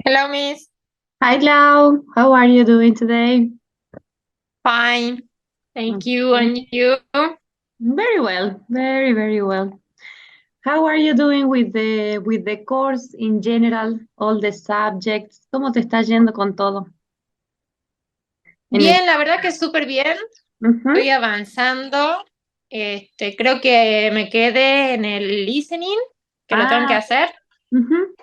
Hello, Miss. Hi, Clau. How are you doing today? Fine. Thank you. Okay. And you? Very well. Very, very well. How are you doing with the course in general, all the subjects? ¿Cómo te está yendo con todo? En el... Bien, la verdad que súper bien. Ujú. Estoy avanzando. Creo que me quedé en el listening, que lo tengo que Ah, hacer. ujú.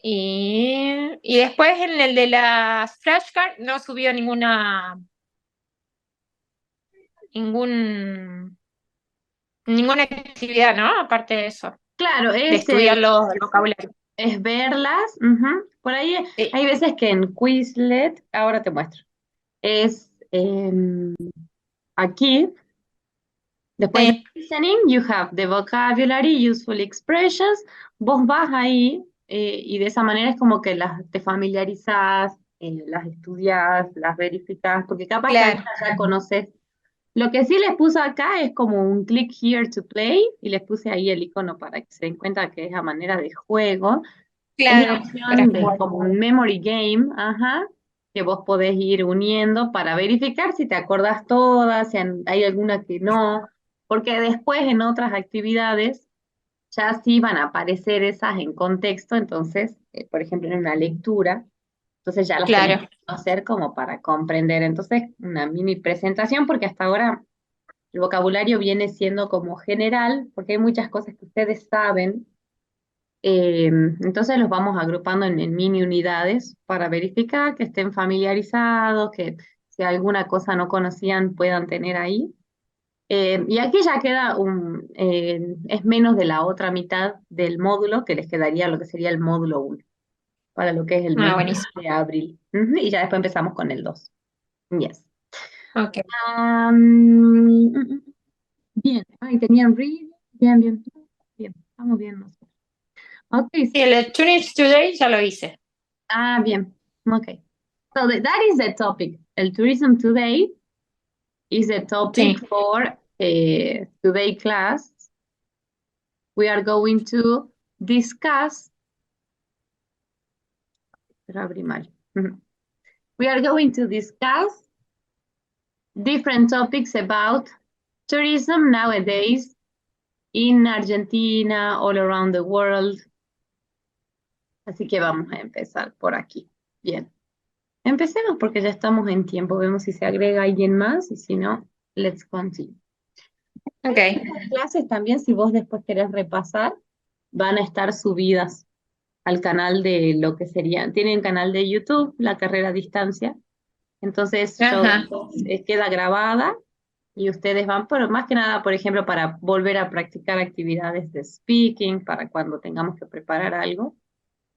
Y después en el de las flashcards no subió ningún, ninguna actividad, ¿no? Aparte de eso, Claro, de es, estudiar los vocabularios. es verlas. Ujú. Por ahí Sí. hay veces que en Quizlet, ahora te muestro, es aquí. Después de Sí, listening, you have the vocabulary, useful expressions. Vos vas ahí y de esa manera es como que te familiarizás, las estudiás, las verificás, porque capaz que claro, algunas ya conoces. Lo que sí les puse acá es como un click here to play y les puse ahí el icono para que se den cuenta que es a manera de juego. Es la claro, para opción de jugar. como un memory game, ajá, que vos podés ir uniendo para verificar si te acordás todas, si hay alguna que no, porque después en otras actividades ya sí van a aparecer esas en contexto, entonces, por ejemplo, en una lectura, entonces ya las tenés Claro, que hacer como para comprender. Entonces, una mini presentación, porque hasta ahora el vocabulario viene siendo como general, porque hay muchas cosas que ustedes saben entonces los vamos agrupando en mini unidades para verificar que estén familiarizados, que si alguna cosa no conocían puedan tener ahí. Y aquí ya queda es menos de la otra mitad del módulo que les quedaría lo que sería el módulo 1 para lo que es el mes buenísimo. de abril. Ujú, y ya después empezamos con el 2. Yes. Ok. Bien. Ay, tenían reading. Bien, bien. Bien, estamos bien nosotros. Ok, Y el Tunis Today ya lo hice. bien. Ok. So that is the topic. El tourism today is the topic Sí. for today class. We are going to discuss. Espera, abrí mal. Ujú. We are going to discuss different topics about tourism nowadays in Argentina, all around the world. Así que vamos a empezar por aquí. Bien. Empecemos porque ya estamos en tiempo. Vemos si se agrega alguien más y si no, let's continue. Ok. Estas clases también, si vos después querés repasar, van a estar subidas al canal de lo que serían. Tienen canal de YouTube, la carrera a distancia. Entonces, Ajá. queda grabada y ustedes van, pero más que nada, por ejemplo, para volver a practicar actividades de speaking, para cuando tengamos que preparar algo.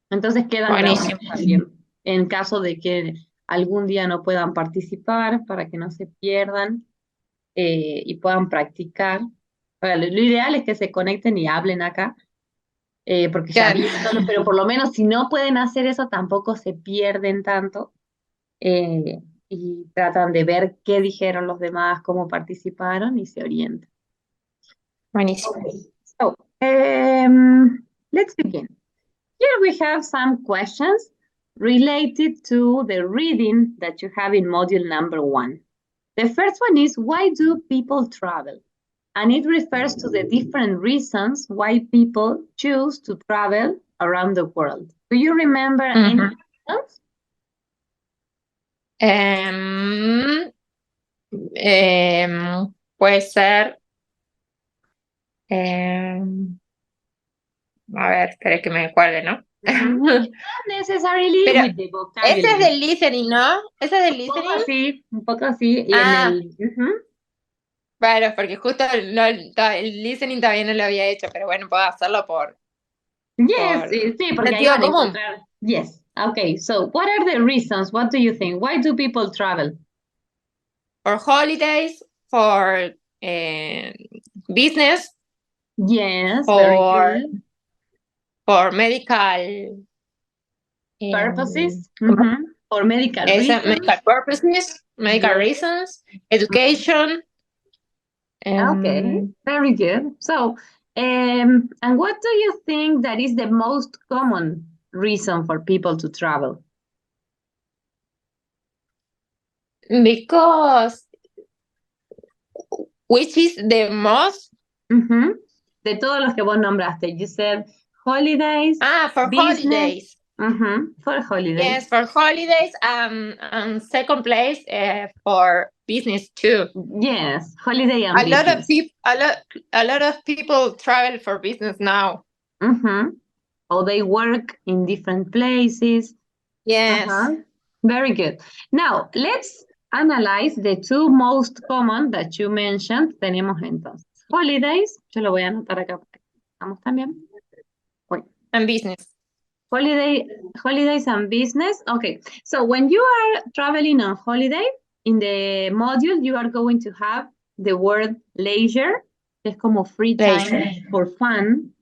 Entonces quedan grabados Buenísimo. también en caso de que algún día no puedan participar, para que no se pierdan y puedan practicar. Ahora, lo ideal es que se conecten y hablen acá, porque ya Claro. viéndolo, pero por lo menos si no pueden hacer eso, tampoco se pierden tanto eh, y tratan de ver qué dijeron los demás, cómo participaron y se orientan. Buenísimo. Okay, so let's begin. Here we have some questions related to the reading that you have in module number 1. The first one is, why do people travel? And it refers to the different reasons why people choose to travel around the world. Do you remember any Ujú. reasons? Em, puede ser. em, a ver, espera que me acuerde, ¿no? Mhm. Not necessarily Pero with the ese es vocabulary. del listening, ¿no? Ese es del listening. Un poco así, y en Ah, el... ujú. bueno, porque justo el listening todavía no lo había hecho, pero bueno, puedo hacerlo Yes, por sí, porque ahí sentido van a común. encontrar. Yes, okay, so what are the reasons? What do you think? Why do people travel? For holidays, for business, Yes, very for good. medical, Purposes, ¿cómo? for medical Esa, medical reasons. purposes, medical Yes. reasons, education. Okay, um, very good. So, and what do you think that is the most common reason for people to travel? Because which is the most De todos los que vos nombraste, you said holidays, for business. holidays. For holidays. Yes, for holidays. Second place for business too. Yes, holiday and business. A lot of people travel for business now. Or they work in different places. Yes. Very good. Now, let's analyze the two most common that you mentioned. Tenemos entonces holidays. Yo lo voy a anotar acá. ¿Estamos también? And business. Holidays and business. Okay, so when you are traveling on holiday, in the module, you are going to have the word leisure. Es como free time for fun.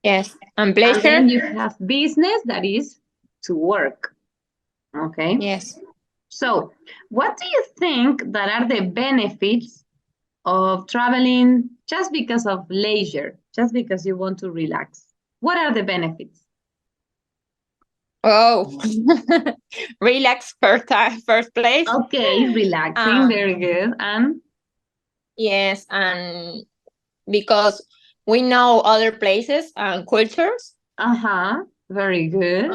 Yes, and pleasure. And then you have business, that is to work. Okay. Yes. So, what do you think that are the benefits of traveling just because of leisure, just because you want to relax? What are the benefits? Oh, relax first place. Okay, relaxing, very good. And? Yes, and because we know other places and cultures. Very good.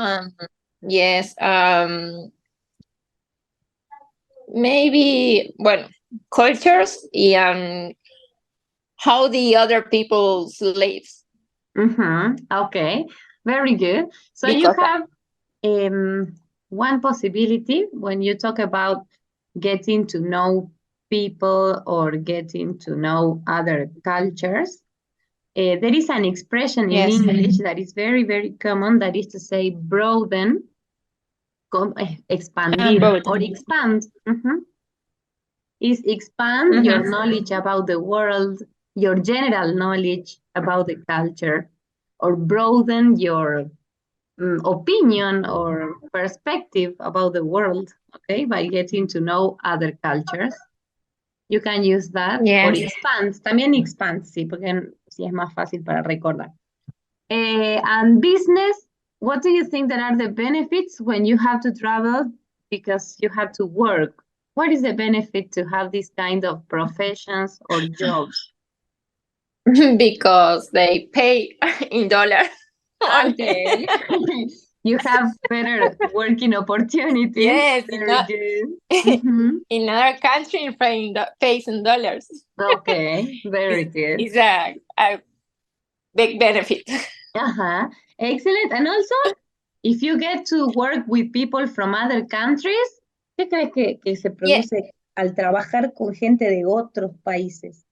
Yes, maybe, bueno, cultures and how the other people lives. Okay, very good. So because you have one possibility when you talk about getting to know people or getting to know other cultures. There is an expression in English that is very, very common, that is to say broaden, expandir, or expand. Is expand your knowledge about the world, your general knowledge about the culture, or broaden your opinion or perspective about the world, okay, by getting to know other cultures. You can use that. Or expand, también expand, sí, porque sí es más fácil para recordar. And business, what do you think that are the benefits when you have to travel because you have to work? What is the benefit to have this kind of professions or jobs? Because they pay in dollars. Okay. You have better working opportunities. Yes, very good. In other country, pays in dollars. Okay, very good. It's a big benefit. Excellent. And also, if you get to work with people from other countries, ¿qué crees que se produce al trabajar con gente de otros países?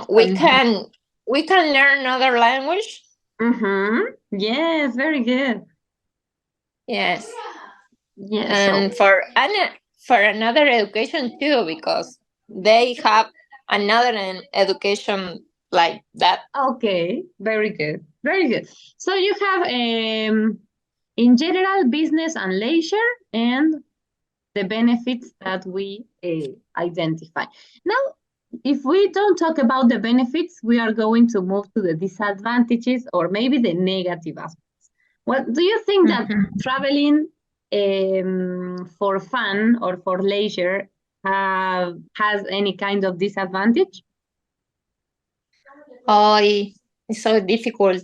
We can learn another language. Yes, very good. Yes. Yes. And for another education too, because they have another education like that. Okay, very good. Very good. So you have in general business and leisure and the benefits that we identify. Now, if we don't talk about the benefits, we are going to move to the disadvantages or maybe the negative aspects. What do you think that traveling for fun or for leisure has any kind of disadvantage? Oh, it's so difficult.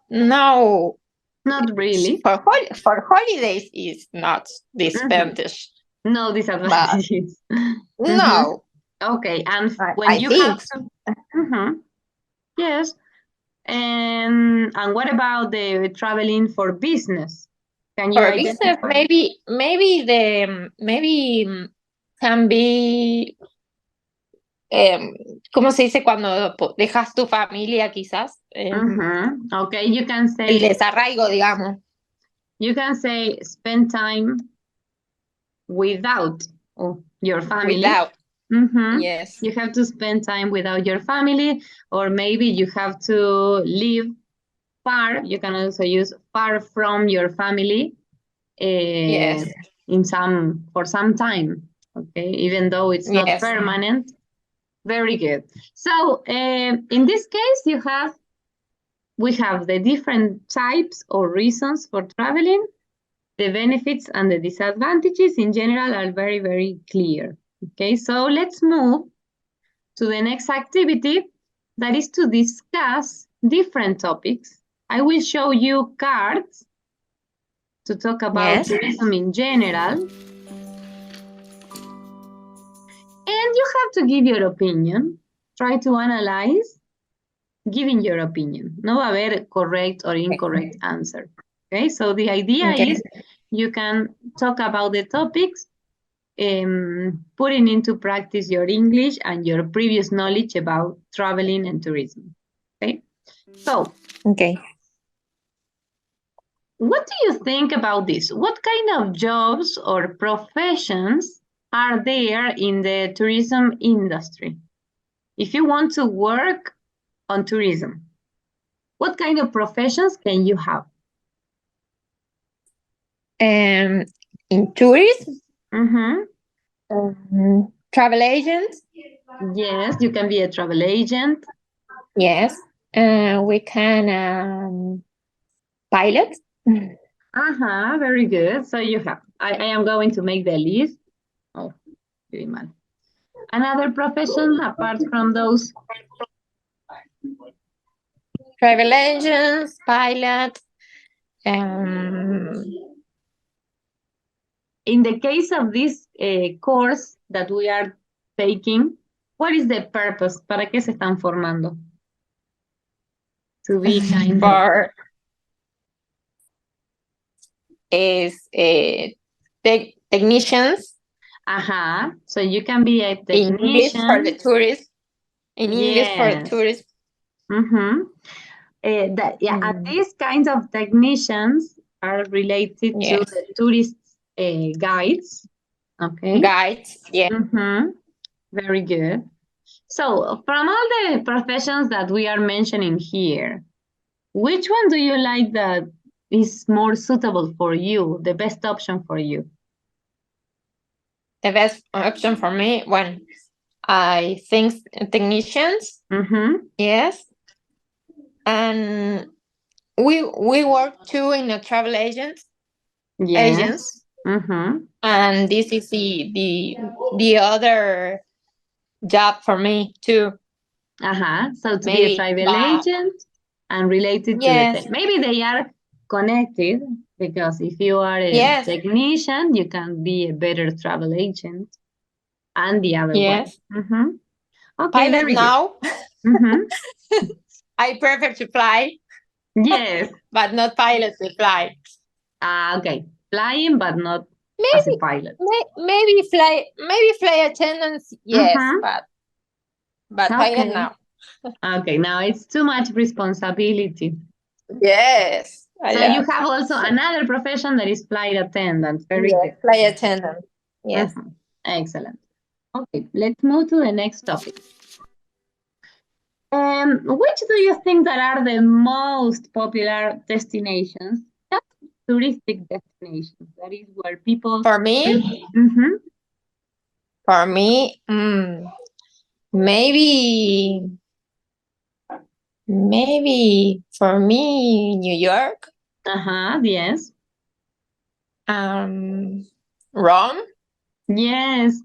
No. Not really. For holidays is not disadvantage. No disadvantages. No. Okay, and when you have to, yes. And what about the traveling for business? Can you business, maybe can be ¿cómo se dice cuando dejas tu familia quizás? Okay, you can say el desarraigo, digamos. You can say spend time without your family. Without. Yes. You have to spend time without your family, or maybe you have to live far. You can also use far from your family. Yes. For some time. Okay, even though it's not permanent. Very good. So in this case, you have we have the different types or reasons for traveling. The benefits and the disadvantages in general are very, very clear. Okay, so let's move to the next activity, that is to discuss different topics. I will show you cards to talk about tourism in general. And you have to give your opinion. Try to analyze, giving your opinion. No va a haber correct or incorrect answer. Okay, so the idea is you can talk about the topics, putting into practice your English and your previous knowledge about traveling and tourism. Okay, so what do you think about this? What kind of jobs or professions are there in the tourism industry? If you want to work on tourism, what kind of professions can you have? In tourism, Mm-hmm. Travel agents. Yes, you can be a travel agent. Yes, we can pilot. Very good. So you have, I am going to make the list. Oh, very mal. Another profession apart from those? Travel agents, pilot. In the case of this course that we are taking, what is the purpose? ¿Para qué se están formando? To be kind for is technicians. So you can be a technician. In English for the tourists. In English for the tourists. And these kinds of technicians are related to the tourist guides. Okay. Guides, yeah. Very good. So from all the professions that we are mentioning here, which one do you like that is more suitable for you, the best option for you? The best option for me, when I think technicians. Yes. And we work too in a travel agent. Yes. Agents. And this is the other job for me too. So to be a travel agent and related to the maybe they are connected, because if you are a technician, you can be a better travel agent, and the other way. Okay, pilot now. I prefer to fly. Yes. But not pilot to fly. Okay. Flying, but not as a pilot. Maybe fly attendants, yes, but pilot now. Okay, now it's too much responsibility. Yes. So you have also another profession that is flight attendant. Very good. Flight attendant. Yes. Excellent. Okay, let's move to the next topic. Which do you think that are the most popular destinations? Just touristic destinations. That is where people. For me. For me, maybe for me, New York. Yes. Rome. Yes.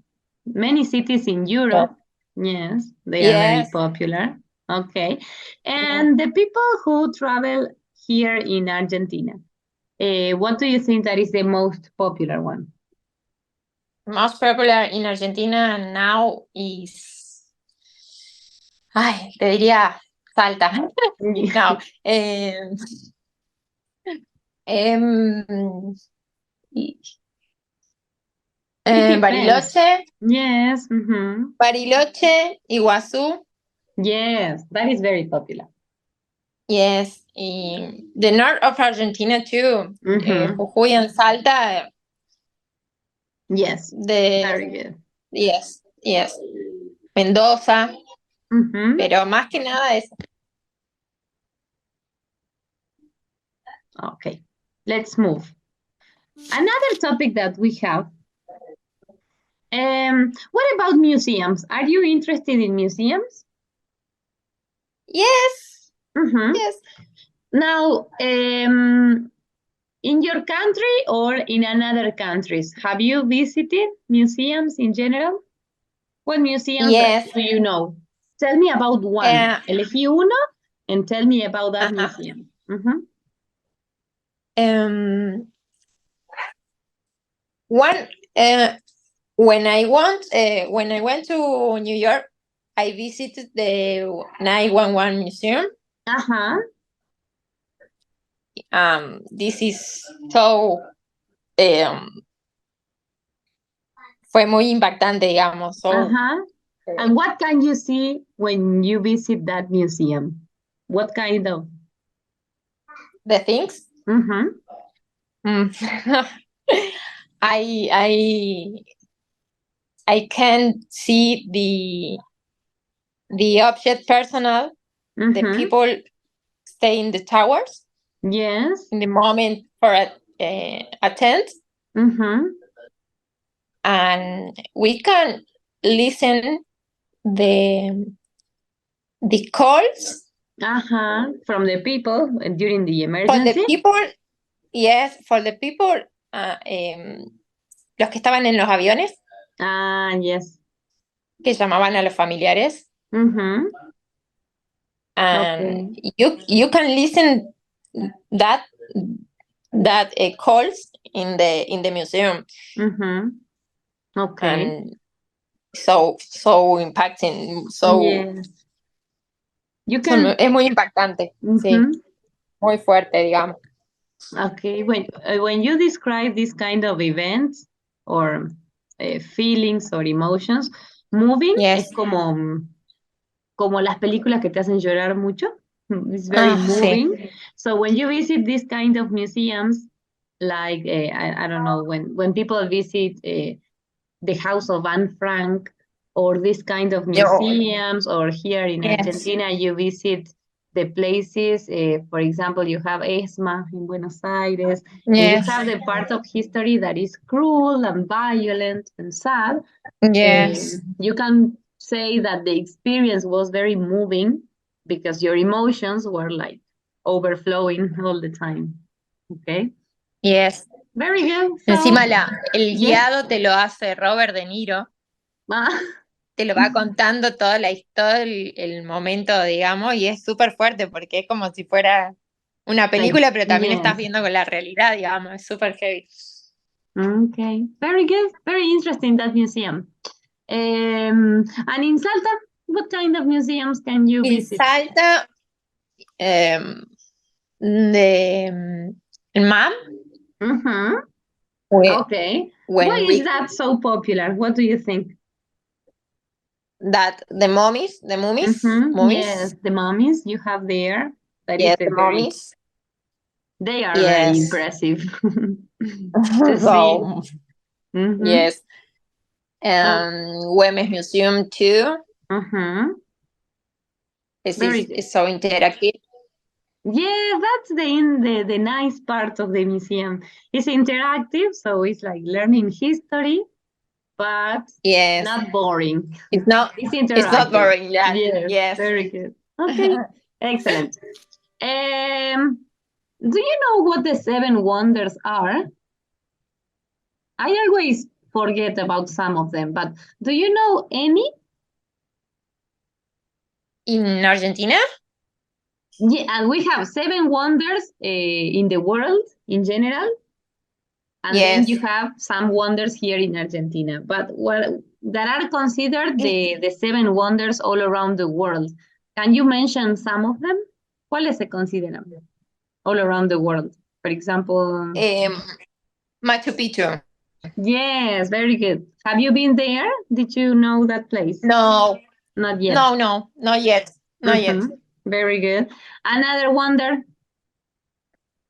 Many cities in Europe. Yes, they are very popular. Okay. And the people who travel here in Argentina, what do you think that is the most popular one? Most popular in Argentina now is, te diría Salta. No. Bariloche. Yes. Bariloche, Iguazú. Yes, that is very popular. Yes, the north of Argentina too. Jujuy and Salta. Yes, very good. Yes. Mendoza. Pero más que nada eso. Okay, let's move. Another topic that we have. What about museums? Are you interested in museums? Yes. Yes. Now, in your country or in another countries, have you visited museums in general? What museums Yes. do you know? Tell me about one. Elegí uno and tell me about that museum. One when I went to New York, I visited the 911 museum. This is so fue muy impactante, digamos. So, And what can you see when you visit that museum? What kind of the things? I can see the object personal, the people stay in the towers. Yes. In the moment for attend. And we can listen the calls from the people during the for emergency. the people. Yes, for the people, los que estaban en los aviones. Yes. Que llamaban a los familiares. And you can listen that calls in the museum. Okay. And so impacting. So yes. You can. Es muy impactante. Sí. Muy fuerte, digamos. Okay. When you describe this kind of events or feelings or emotions, moving es como las películas que te hacen llorar mucho. It's very moving. Sí. So when you visit these kind of museums, like I don't know, when people visit the house of Anne Frank or this kind of museums, or here in Argentina you visit the places. For example, you have ESMA in Buenos Aires, and you have the part of history that is cruel and violent and sad. You can say that the experience was very moving because your emotions were like overflowing all the time. Okay. Yes. Very good. So, Encima el guiado te lo hace Robert De Niro. Te lo va contando todo el momento, digamos, y es súper fuerte porque es como si fuera una película, pero también estás viendo con la realidad, digamos, es súper heavy. Okay, very good, very interesting, that museum. And in Salta, what kind of museums can you visit? En Salta, el MAM. Okay. Why is that so popular? What do you think? That the mummies. Yes, the mummies you have there. That is the mummies. They are very impressive to so, see. Yes. Güemes Museum too. It's so interactive. Yeah, that's the nice part of the museum. It's interactive, so it's like learning history, but not boring. It's not. It's interactive. It's not boring. Yes. Very good. Okay, excellent. Do you know what the 7 wonders are? I always forget about some of them, but do you know any? In Argentina? Yeah, and we have 7 wonders in the world in general. And then you have some wonders here in Argentina, but that are considered the 7 wonders all around the world. Can you mention some of them? ¿Cuáles se consideran all around the world? For example, Machu Picchu. Yes, very good. Have you been there? Did you know that place? No. Not yet. No, not yet. Not yet. Very good. Another wonder?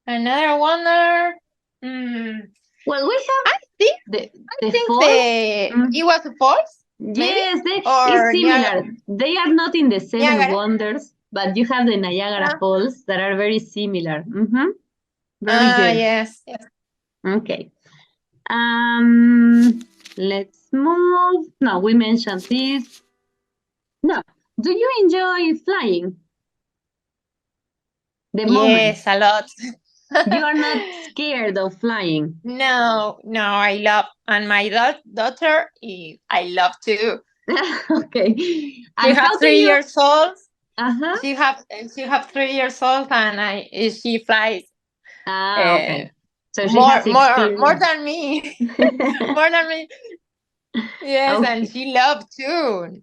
Another wonder? Well, we have the falls. It was a falls? Yes, it's similar. They are not in the 7 wonders, but you have the Niagara Falls that are very similar. Very good. Yes. Okay. Let's move. No, we mentioned this. No. Do you enjoy flying? The moment. Yes, a lot. You are not scared of flying. No, I love, and my daughter, I love too. Okay. She And have how do 3 years old. Uh-huh. She have 3 years old, and she flies Okay. So she more has more experience. than me, more than me. Yes, and Okay. she loves too.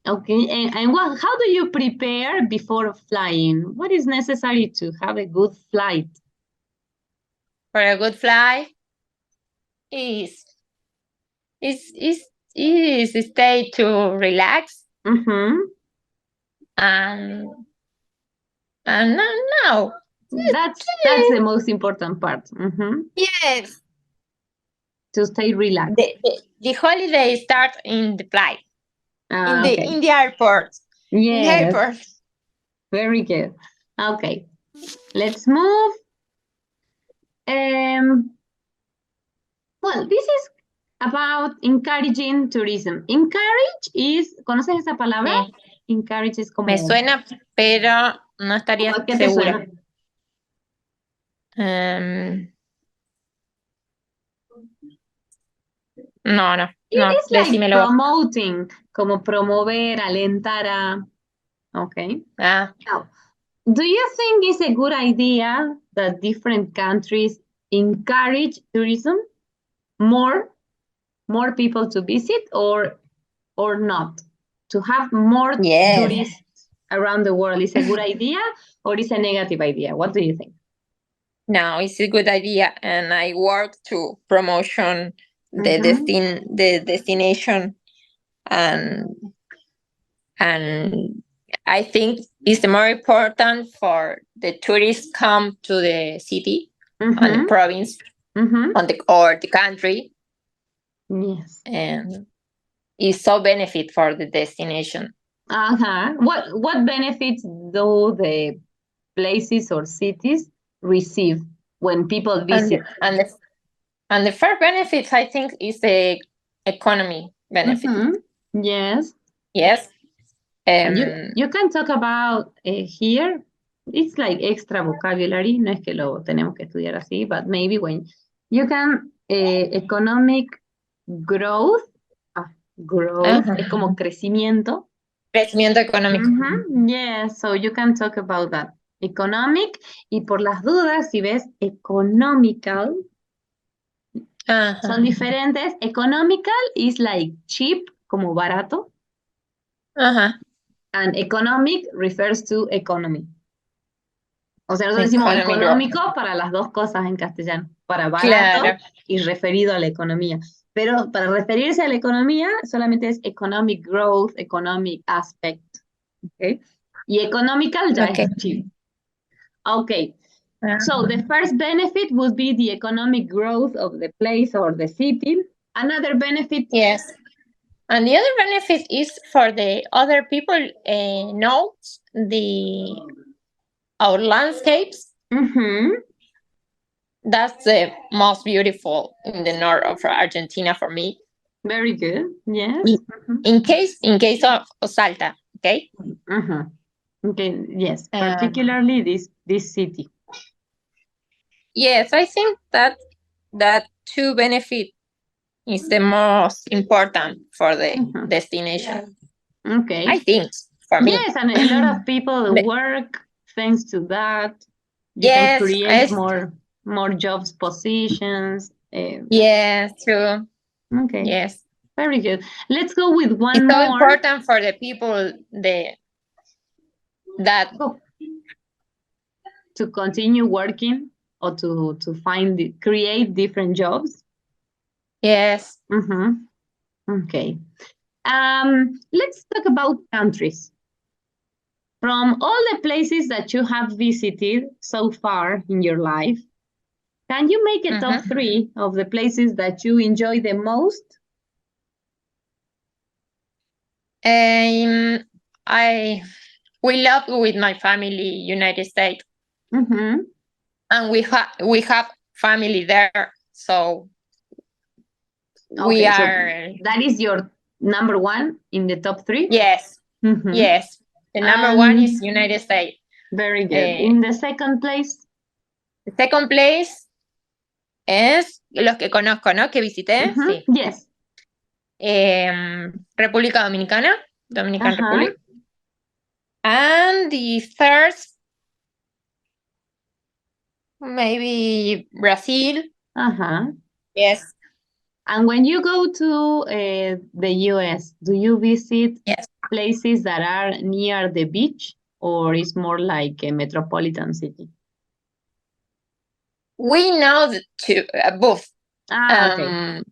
Okay. And what? How do you prepare before flying? What is necessary to have a good flight? For a good flight is is stay to relax Mm-hmm. and and no. That's the most important part. Mm-hmm. Yes, To stay relaxed. the holiday start in the flight Okay. in the airport. In the Yes. airport. Very good. Okay. Let's move. Um. Well, this is about encouraging tourism. Encourage is, ¿conoces esa palabra? Sí. Encourage es Me como, suena, pero no ¿cómo estaría a qué te segura. suena? No, It no, is like decímelo vos. promoting, como promover, alentar a. Okay. Ah, Now, do you think it's a good idea that different countries encourage tourism more, more people to visit, or not? To have more yes. tourists around the world is a good idea or is a negative idea? What do you think? No, it's a good idea, and I work to promotion Mhm. the destination, and and I think it's more important for the tourists come to the city, on the Mhm. province, Mhm. on the or the country, Yes. and it's so benefit for the destination. Uh-huh. What benefits do the places or cities receive when people And visit? and the first benefits, I think, is the economy benefit. Mhm. Yes. Yes. You can talk about here. It's like extra vocabulary. No es que lo tenemos que estudiar así, but maybe when you can economic growth. Growth Ajá. es como crecimiento. Crecimiento económico. Yes, so you can talk about that. Economic, y por las dudas, si ves economical, Ajá. son diferentes. Economical is like cheap, como barato, Ajá. and economic refers to economy. O sea, nosotros decimos Economy growth. económico para las dos cosas en castellano, para barato Claro. y referido a la economía. Pero para referirse a la economía solamente es economic growth, economic aspect. ¿Okay? Y economical ya Okay. es cheap. Okay. Ah, So the first benefit would be the economic growth of the place or the city. Another benefit. yes. And the other benefit is for the other people know our landscapes. Mhm. That's the most beautiful in the north of Argentina for me. Very good. Yes. In, in case of Salta, okay. Mhm. Okay. Yes. Um, Particularly this city. yes, I think that two benefit is the most important for the Mhm. destination. Okay. I think for me. Yes, and a lot of people But- work thanks to that. You can yes, create more jobs positions. yes, true. Okay. Yes, Very good. Let's go with one it's so more. important for the people that Oh, to continue working or to create different jobs. yes. Mhm. Okay. Let's talk about countries. From all the places that you have visited so far in your life, can you make a top 3 of the places that you enjoy the most? I we love with my family United States, Mhm. and we have family there, so we Okay, so are that is your number 1 in the top 3? yes, Mhm. yes. The number one is United States. Very good. Eh, In the second place? second place es los que conozco, ¿no? Que visité, sí. Yes. República Dominicana, Dominican Ajá, Republic. And the third, maybe Brazil. ajá. Yes, And when you go to the US, do you visit yes. places that are near the beach or is more like a metropolitan city? We know the two, both. Ah, okay. Um,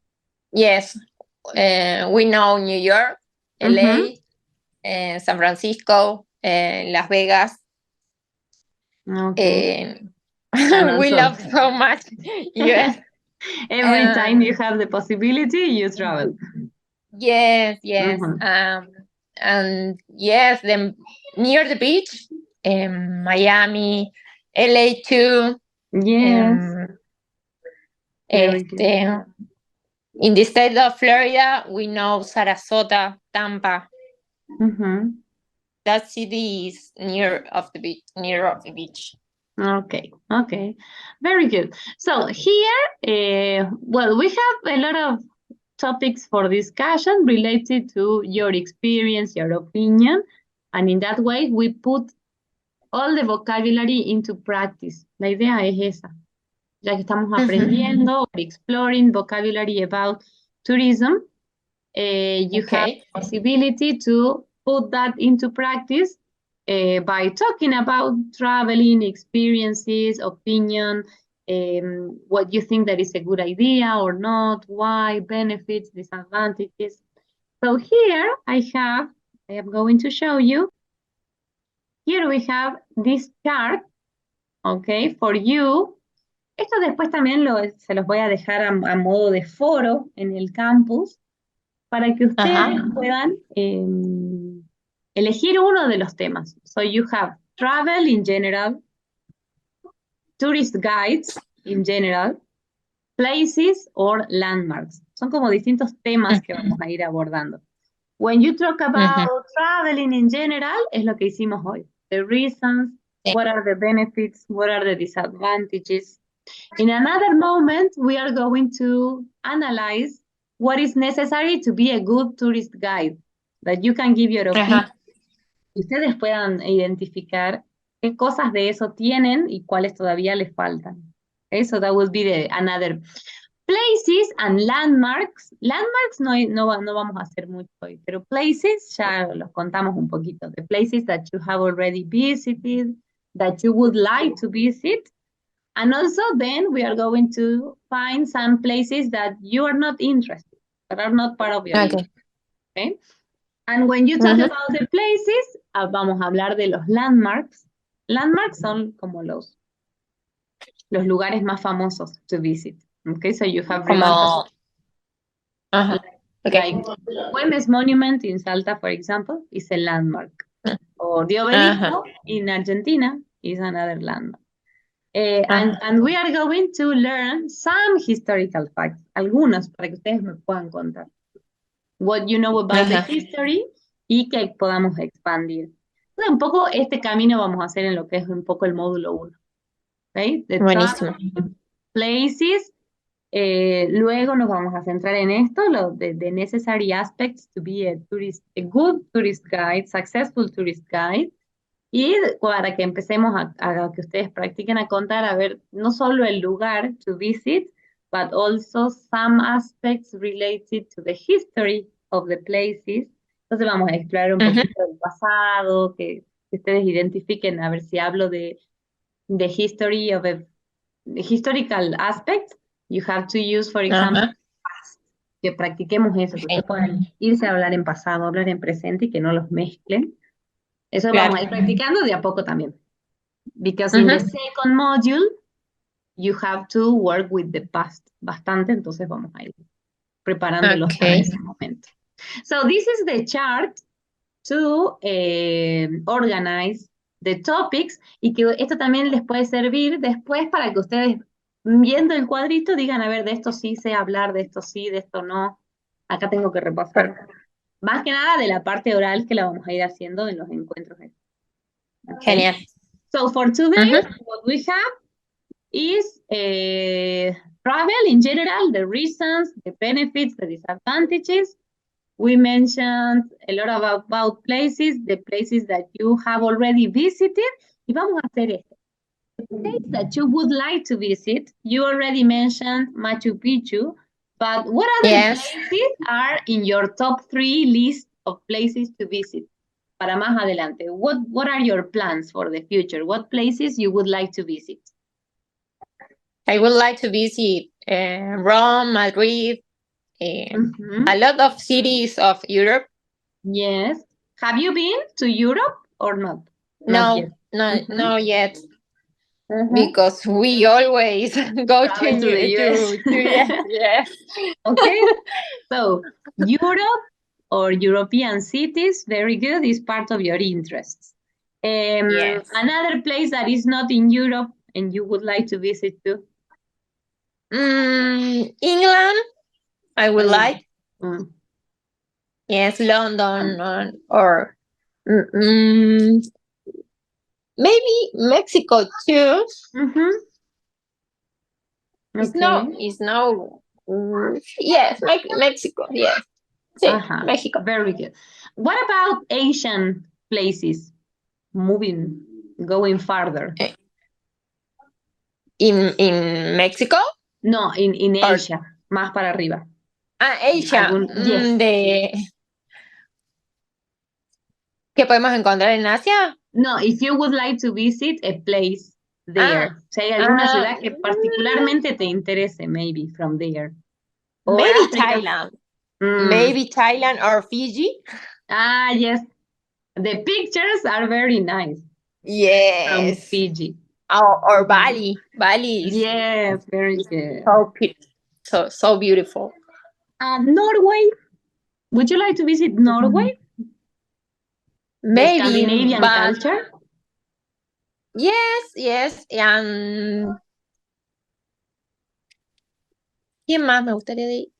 yes, we know New York, Mm-hmm. LA, San Francisco, Las Vegas. Okay. Eh, And we also, love so much US. every time you Um, have the possibility, you travel. yes, yes. Mm-hmm. And yes, near the beach, Miami, LA too. Yes, Um, very good. este, in the state of Florida, we know Sarasota, Tampa. Mm-hmm. That city is near of the beach. Okay, okay, very good. So here, well, we have a lot of topics for discussion related to your experience, your opinion, and in that way we put all the vocabulary into practice. La idea es esa, ya que estamos aprendiendo or exploring vocabulary about tourism, you have Okay. the possibility to put that into practice by talking about traveling experiences, opinion, what you think that is a good idea or not, why, benefits, disadvantages. So here I am going to show you, here we have this chart, okay, for you. Esto después también se los voy a dejar a modo de foro en el campus para que ustedes Ajá. puedan elegir uno de los temas. So you have travel in general, tourist guides in general, places or landmarks. Son como distintos temas que vamos a ir abordando. When you talk Ujú. about traveling in general, es lo que hicimos hoy. The reasons, Sí. what are the benefits, what are the disadvantages. In another moment, we are going to analyze what is necessary to be a good tourist guide, that you can give your opinion, Ajá. y ustedes puedan identificar qué cosas de eso tienen y cuáles todavía les faltan. Okay, so that will be another. Places and landmarks. Landmarks no vamos a hacer mucho hoy, pero places ya los contamos un poquito. The places that you have already visited, that you would like to visit. And also then we are going to find some places that you are not interested, that are not part of your Okay. interest. Okay? And when you talk Ujú. about the places, vamos a hablar de los landmarks. Landmarks son como los lugares más famosos to visit. Okay, so you have remembered, Como. Ajá. Okay. like Güemes Monument in Salta, for example, is a landmark. Or the Ajá. Obelisco in Argentina is another landmark. Ajá. And we are going to learn some historical facts, algunos para que ustedes me puedan contar. What you know about the Ajá. history y que podamos expandir. Entonces, un poco este camino vamos a hacer en lo que es un poco el módulo 1. ¿Okay? The Buenísimo. travel places. Luego nos vamos a centrar en esto, the necessary aspects to be a good tourist guide, successful tourist guide. Y para que empecemos a que ustedes practiquen a contar, a ver, no solo el lugar to visit, but also some aspects related to the history of the places. Entonces vamos a explorar un Ujú. poquito del pasado, que ustedes identifiquen, a ver si hablo de history of a the historical aspect, you have to use, for example, Ajá. que practiquemos eso, que ustedes Sí. puedan irse a hablar en pasado, hablar en presente y que no los mezclen. Eso vamos Claro. a ir practicando de a poco también. Because in the Ujú. second module, you have to work with the past bastante, entonces vamos a ir preparándolos para Okay. ese momento. So this is the chart to organize the topics y que esto también les puede servir después para que ustedes viendo el cuadrito digan, a ver, de esto sí sé hablar, de esto sí, de esto no. Acá tengo que repasar. Más que nada de la parte oral que la vamos a ir haciendo en los encuentros. ¿Okay? Genial. So for today, what we have is travel in general, the reasons, the benefits, the disadvantages. We mentioned a lot about places, the places that you have already visited. Y vamos a hacer esto. The place that you would like to visit, you already mentioned Machu Picchu, but what other places are in your top 3 list of places to visit? Para más adelante, what are your plans for the future? What places you would like to visit? I would like to visit Rome, Madrid, a lot of cities of Europe. Yes. Have you been to Europe or not? No, Not yet. not yet. Because we always go Travel to the US. yes. Okay. So Europe or European cities, very good, is part of your interests. Yes. Another place that is not in Europe and you would like to visit too? England, I would like. Yes, London or maybe Mexico too. It's no. Yes, Mexico. Yes, sí, Mexico. Very good. What about Asian places? Going farther. In Mexico? No, in Asia, más para arriba. Asia. Yes. ¿Qué podemos encontrar en Asia? No, if you would like to visit a place there. Si hay alguna ciudad que particularmente te interese, maybe from there. Or maybe Africa. Thailand. Maybe Thailand or Fiji. Yes. The pictures are very nice. Yes. From Fiji. Or Bali. Bali is yes, very good. So beautiful. Norway. Would you like to visit Norway? Maybe. The Scandinavian culture? Yes. ¿Quién más me gustaría ir?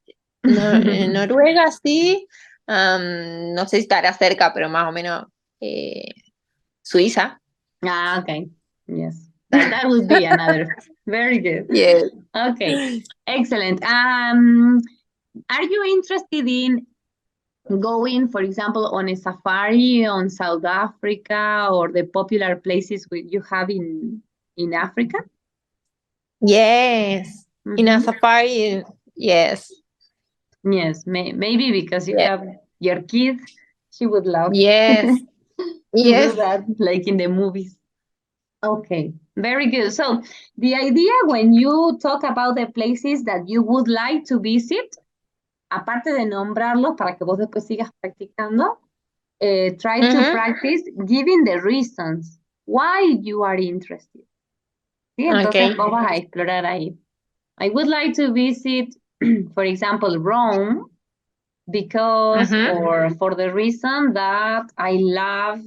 Noruega, sí. No sé si estará cerca, pero más o menos Suiza. Okay. Yes. That would be another. Very good. Yes. Okay. Excellent. Are you interested in going, for example, on a safari on South Africa or the popular places you have in Africa? Yes. In a safari, yes. Yes, maybe because you have your kid, she would love yes. to do that, like in the movies. Okay, very good. So the idea when you talk about the places that you would like to visit, aparte de nombrarlos para que vos después sigas practicando, try to practice giving the reasons why you are interested. ¿Sí? Entonces vos vas a explorar ahí. I would like to visit, for example, Rome, because or for the reason that I love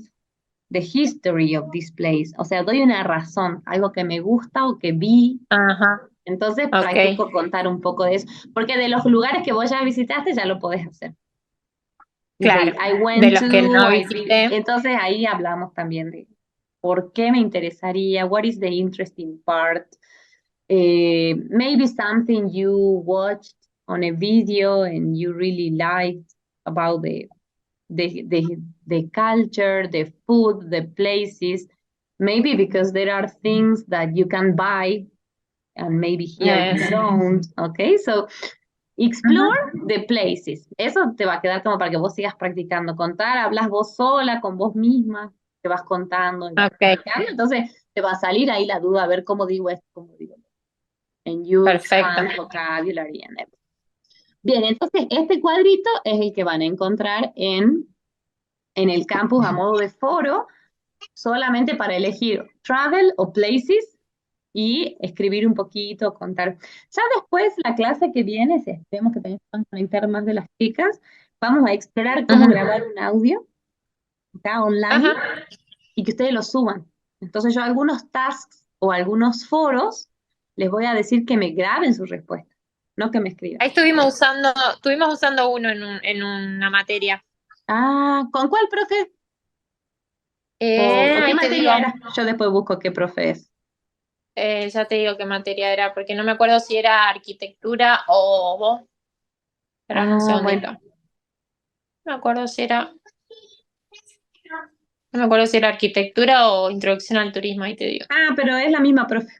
the history of this place. O sea, doy una razón, algo que me gusta o que vi. Entonces practico contar un poco de eso. Porque de los lugares que vos ya visitaste, ya lo podés hacer. Claro, de los que no visité. Entonces ahí hablamos también de por qué me interesaría, what is the interesting part. Maybe something you watched on a video and you really liked about the culture, the food, the places. Maybe because there are things that you can buy and maybe here you don't. Okay, so explore the places. Eso te va a quedar como para que vos sigas practicando. Contar, hablas vos sola, con vos misma, te vas contando. Entonces te va a salir ahí la duda, a ver cómo digo esto, cómo digo esto. And you expand vocabulary and everything. Bien, entonces este cuadrito es el que van a encontrar en el campus a modo de foro, solamente para elegir travel o places y escribir un poquito, contar. Ya después, la clase que viene, si esperemos que también puedan conectar más de las chicas, vamos a explorar cómo grabar un audio acá online y que ustedes lo suban. Entonces yo algunos tasks o algunos foros les voy a decir que me graben su respuesta, no que me escriban. Ahí estuvimos usando uno en una materia. ¿Con cuál, profe? ¿O qué Ahí te digo, materia era? Yo después busco qué profe es. ya te digo qué materia era, porque no me acuerdo si era arquitectura o... Espera un Ah, segundito. bueno. No me acuerdo si era... No me acuerdo si era arquitectura o introducción al turismo, ahí te digo. Ah, pero es la misma profe.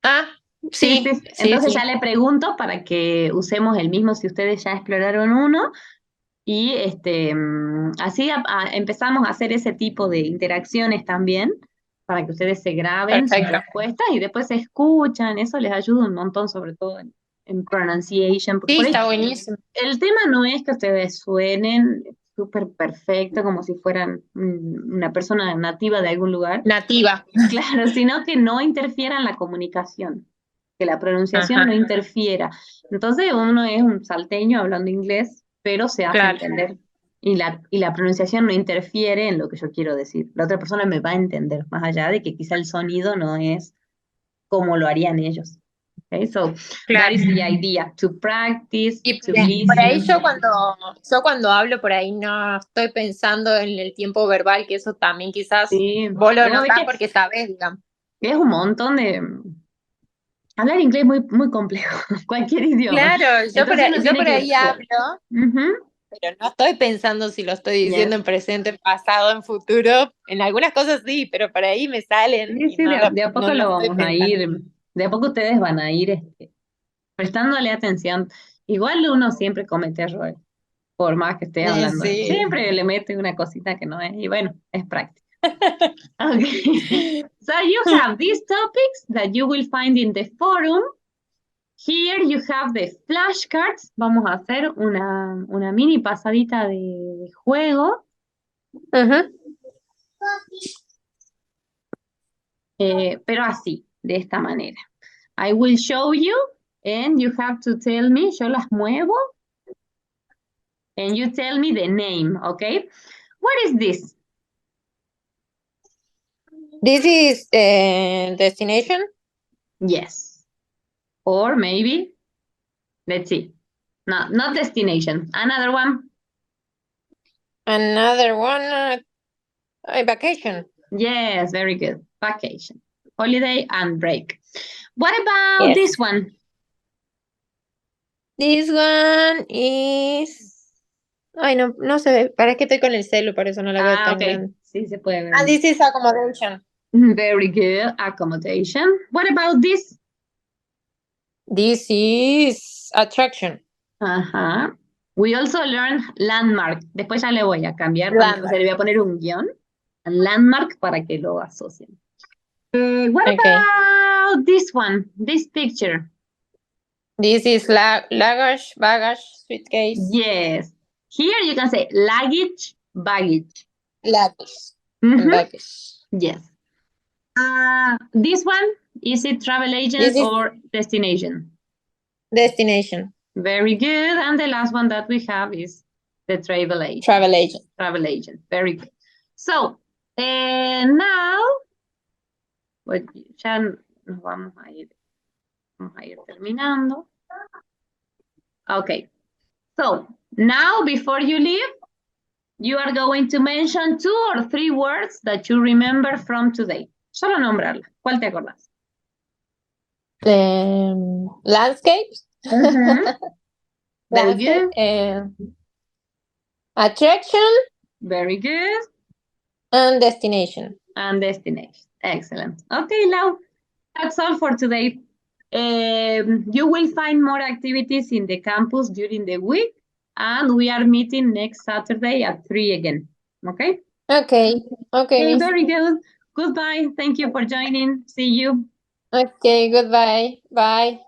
Ah, Sí, sí. sí, sí, Entonces sí. ya le pregunto para que usemos el mismo si ustedes ya exploraron uno. Y así empezamos a hacer ese tipo de interacciones también, para que ustedes se graben sus Perfecto. respuestas y después se escuchan, eso les ayuda un montón, sobre todo en pronunciation, porque Sí, por ahí está buenísimo. el tema no es que ustedes suenen súper perfecto, como si fueran una persona nativa de algún lugar, Nativa. claro, sino que no interfiera en la comunicación, que la pronunciación Ajá, no interfiera. Entonces uno es un salteño hablando inglés, pero se hace claro, entender y la pronunciación no interfiere en lo que yo quiero decir. La otra persona me va a entender, más allá de que quizá el sonido no es como lo harían ellos. Okay, so that claro. is the idea, to practice, Y to por ahí listen. yo cuando hablo por ahí no estoy pensando en el tiempo verbal, que eso también quizás Sí, vos lo digamos de notás que porque sabés, digamos. es un montón de... Hablar inglés es muy, muy complejo, cualquier idioma. Claro, Entonces uno yo tiene por que... ahí hablo, Ujú, pero no estoy pensando si lo estoy yes. diciendo en presente, en pasado, en futuro. En algunas cosas sí, pero por ahí me salen Sí, y sí, de a no poco lo lo estoy vamos a pensando. ir, de a poco ustedes van a ir prestándole atención. Igual uno siempre comete errores, por más que esté hablando. Sí. Siempre le mete una cosita que no es, y bueno, es práctica. Okay. So you have these topics that you will find in the forum. Here you have the flashcards. Vamos a hacer una mini pasadita de juego, Ujú. pero así, de esta manera. I will show you and you have to tell me, yo las muevo and you tell me the name, okay? What is this? This is destination. Yes. Or maybe, let's see. No, not destination. Another one. Another one, vacation. Yes, very good. Vacation. Holiday and break. What about Yes. this one? This one is. Ay, no, no se ve. Para que estoy con el celu, por eso no la veo Ah, tan okay. grande. Sí, se puede ver Ah, más. this is accommodation. Very good. Accommodation. What about this? This is attraction. Ajá. We also learn landmark. Después ya le voy a cambiar cuando se le Landmark. voy a poner un guión. Landmark para que lo asocien. What Okay. about this one? This picture? This is luggage, baggage, suitcase, Yes. Here you can say luggage, baggage. luggage, and Mhm. baggage. Yes. This one, is it travel This agents is or destination? destination, Very good. And the last one that we have is the travel agent. travel agent. Travel agent. Very good. So, now, pues ya nos vamos a ir terminando. Okay. So, now before you leave, you are going to mention 2 or 3 words that you remember from today. Solo nombrarla. ¿Cuál te acordás? Landscapes, Mhm. Very landscape, good. attraction, Very good. and destination. And destination. Excellent. Okay, Lau, that's all for today. You will find more activities in the campus during the week, and we are meeting next Saturday at 3 again. Okay? Okay, okay, Okay, Miss. very good. Goodbye. Thank you for joining. See you. Okay, goodbye. Bye.